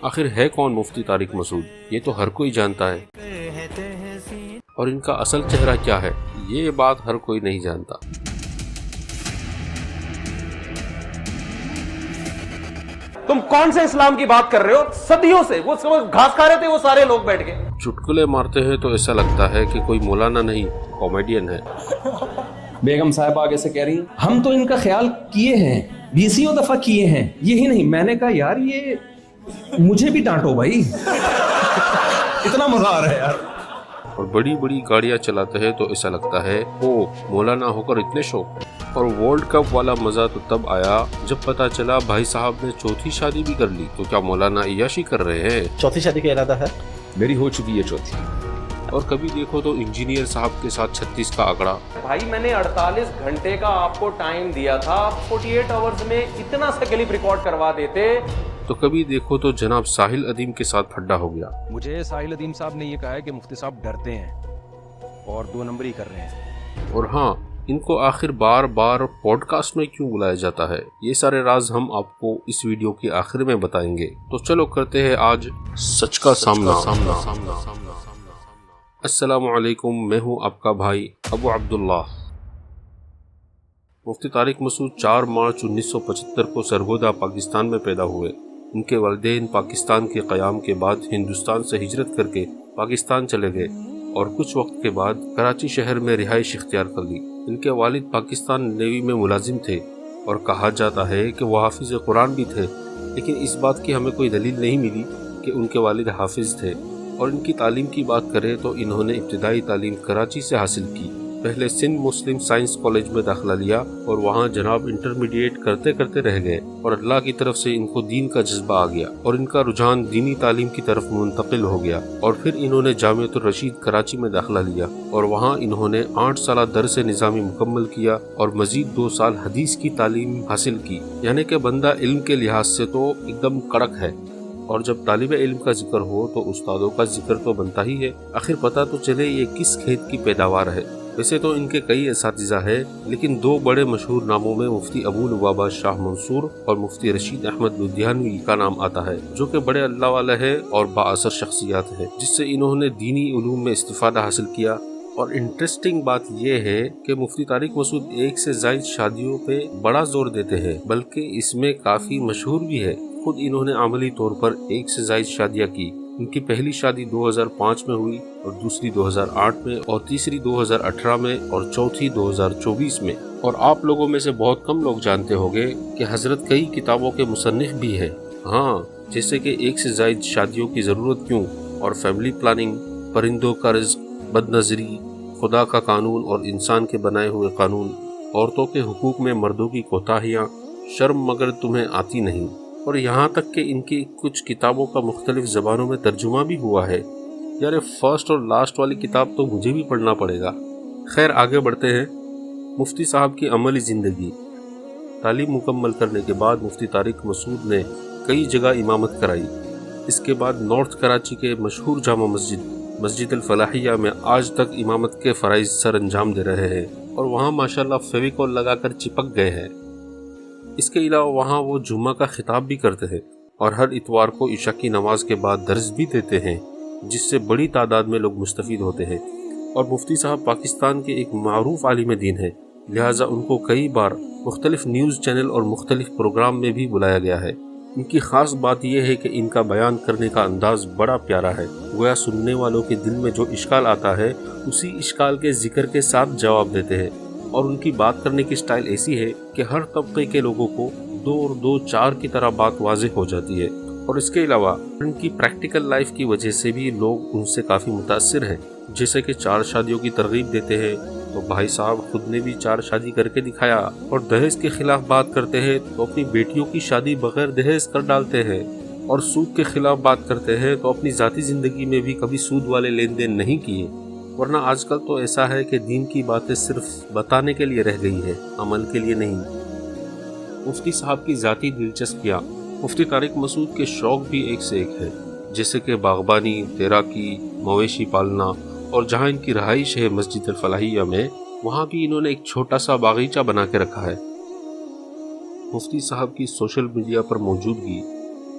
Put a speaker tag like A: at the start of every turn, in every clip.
A: آخر ہے کون مفتی طارق مسعود؟ یہ تو ہر کوئی جانتا ہے، اور ان کا اصل چہرہ کیا ہے یہ بات ہر کوئی نہیں جانتا۔
B: تم کون سے اسلام کی بات کر رہے ہو؟ صدیوں سے وہ گھاس کھا رہے تھے وہ سارے لوگ بیٹھ کے۔
A: چٹکلے مارتے ہیں تو ایسا لگتا ہے کہ کوئی مولانا نہیں کامیڈین ہے۔
C: بیگم صاحب آگے سے کہہ رہی ہیں ہم تو ان کا خیال کیے ہیں، 20 دفعہ کیے ہیں، یہی نہیں۔ میں نے کہا یار یہ مجھے بھی ڈانٹو بھائی، اتنا مزہ آ رہا ہے یار۔
A: اور بڑی بڑی گاڑیاں چلاتے ہیں تو ایسا لگتا ہے او مولانا ہو کر اتنے شوق۔ اور ورلڈ کپ والا مزہ تو تب آیا جب پتا چلا بھائی صاحب نے چوتھی شادی بھی کر لی۔ تو کیا مولانا عیاشی کر رہے ہیں؟
D: چوتھی شادی کا ارادہ ہے؟
C: میری ہو چکی ہے چوتھی۔
A: اور کبھی دیکھو تو انجینئر صاحب کے ساتھ 36 کا آنکڑا۔
B: بھائی میں نے 48 گھنٹے کا آپ کو ٹائم دیا تھا، 48 آورز میں اتنا سا کلپ ریکارڈ کروا دیتے۔
A: تو کبھی دیکھو تو جناب ساحل ادیم کے ساتھ پھڈا ہو گیا۔
E: مجھے ساحل ادیم صاحب نے یہ کہا ہے کہ مفتی صاحب ڈرتے ہیں اور 2 نمبری کر رہے ہیں۔
A: اور ہاں، ان کو آخر بار بار پوڈ کاسٹ میں کیوں بلایا جاتا ہے، یہ سارے راز ہم آپ کو اس ویڈیو کے آخر میں بتائیں گے۔ تو چلو کرتے ہیں آج سچ کا سامنا۔ السلام علیکم، میں ہوں آپ کا بھائی ابو عبداللہ۔ مفتی طارق مسعود 4 مارچ 1975 کو سرگودا پاکستان میں پیدا ہوئے۔ ان کے والدین پاکستان کے قیام کے بعد ہندوستان سے ہجرت کر کے پاکستان چلے گئے اور کچھ وقت کے بعد کراچی شہر میں رہائش اختیار کر لی۔ ان کے والد پاکستان نیوی میں ملازم تھے اور کہا جاتا ہے کہ وہ حافظ قرآن بھی تھے، لیکن اس بات کی ہمیں کوئی دلیل نہیں ملی کہ ان کے والد حافظ تھے۔ اور ان کی تعلیم کی بات کریں تو انہوں نے ابتدائی تعلیم کراچی سے حاصل کی۔ پہلے سندھ مسلم سائنس کالج میں داخلہ لیا اور وہاں جناب انٹرمیڈیٹ کرتے کرتے رہ گئے، اور اللہ کی طرف سے ان کو دین کا جذبہ آ گیا اور ان کا رجحان دینی تعلیم کی طرف منتقل ہو گیا۔ اور پھر انہوں نے جامعۃ الرشید کراچی میں داخلہ لیا اور وہاں انہوں نے 8 سالہ درس نظامی مکمل کیا اور مزید 2 سال حدیث کی تعلیم حاصل کی۔ یعنی کہ بندہ علم کے لحاظ سے تو ایک دم کڑک ہے، اور جب طالب علم کا ذکر ہو تو استادوں کا ذکر تو بنتا ہی ہے۔ آخر پتہ تو چلے یہ کس کھیت کی پیداوار ہے۔ ویسے تو ان کے کئی اساتذہ ہیں، لیکن 2 بڑے مشہور ناموں میں مفتی ابو لبابہ شاہ منصور اور مفتی رشید احمد لدھیانوی کا نام آتا ہے، جو کہ بڑے اللہ والے ہیں اور بااثر شخصیات ہیں، جس سے انہوں نے دینی علوم میں استفادہ حاصل کیا۔ اور انٹرسٹنگ بات یہ ہے کہ مفتی طارق مسعود 1 سے زائد شادیوں پہ بڑا زور دیتے ہیں، بلکہ اس میں کافی مشہور بھی ہے۔ خود انہوں نے عملی طور پر 1 سے زائد شادیاں کی۔ ان کی پہلی شادی 2005 میں ہوئی اور دوسری 2008 میں اور تیسری 2018 میں اور چوتھی 2024 میں۔ اور آپ لوگوں میں سے بہت کم لوگ جانتے ہوں گے کہ حضرت کئی کتابوں کے مصنف بھی ہیں، ہاں، جیسے کہ 1 سے زائد شادیوں کی ضرورت کیوں اور فیملی پلاننگ، پرندوں کا رزق، بد نظری، خدا کا قانون اور انسان کے بنائے ہوئے قانون، عورتوں کے حقوق میں مردوں کی کوتاہیاں، شرم مگر تمہیں آتی نہیں، اور یہاں تک کہ ان کی کچھ کتابوں کا مختلف زبانوں میں ترجمہ بھی ہوا ہے۔ یار فرسٹ اور لاسٹ والی کتاب تو مجھے بھی پڑھنا پڑے گا۔ خیر آگے بڑھتے ہیں۔ مفتی صاحب کی عملی زندگی۔ تعلیم مکمل کرنے کے بعد مفتی طارق مسعود نے کئی جگہ امامت کرائی۔ اس کے بعد نارتھ کراچی کے مشہور جامع مسجد الفلاحیہ میں آج تک امامت کے فرائض سر انجام دے رہے ہیں، اور وہاں ماشاءاللہ فیویکول لگا کر چپک گئے ہیں۔ اس کے علاوہ وہاں وہ جمعہ کا خطاب بھی کرتے ہیں اور ہر اتوار کو عشاء کی نماز کے بعد درس بھی دیتے ہیں، جس سے بڑی تعداد میں لوگ مستفید ہوتے ہیں۔ اور مفتی صاحب پاکستان کے ایک معروف عالم دین ہیں، لہٰذا ان کو کئی بار مختلف نیوز چینل اور مختلف پروگرام میں بھی بلایا گیا ہے۔ ان کی خاص بات یہ ہے کہ ان کا بیان کرنے کا انداز بڑا پیارا ہے، گویا سننے والوں کے دل میں جو اشکال آتا ہے اسی اشکال کے ذکر کے ساتھ جواب دیتے ہیں۔ اور ان کی بات کرنے کی سٹائل ایسی ہے کہ ہر طبقے کے لوگوں کو 2 اور 2 4 کی طرح بات واضح ہو جاتی ہے۔ اور اس کے علاوہ ان کی پریکٹیکل لائف کی وجہ سے بھی لوگ ان سے کافی متاثر ہیں، جیسے کہ 4 شادیوں کی ترغیب دیتے ہیں تو بھائی صاحب خود نے بھی 4 شادی کر کے دکھایا، اور دہیز کے خلاف بات کرتے ہیں تو اپنی بیٹیوں کی شادی بغیر دہیز کر ڈالتے ہیں، اور سود کے خلاف بات کرتے ہیں تو اپنی ذاتی زندگی میں بھی کبھی سود والے لین دین نہیں کیے۔ ورنہ آج کل تو ایسا ہے کہ دین کی باتیں صرف بتانے کے لیے رہ گئی ہے، عمل کے لیے نہیں۔ مفتی صاحب کی ذاتی دلچسپیاں۔ مفتی طارق مسعود کے شوق بھی ایک سے ایک ہے، جیسے کہ باغبانی، تیراکی، مویشی پالنا، اور جہاں ان کی رہائش ہے مسجد الفلاحیہ میں، وہاں بھی انہوں نے ایک چھوٹا سا باغیچہ بنا کے رکھا ہے۔ مفتی صاحب کی سوشل میڈیا پر موجودگی۔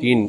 A: 3.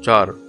A: 4.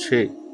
A: 6.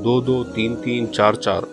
A: 2-2, 3-3, 4-4।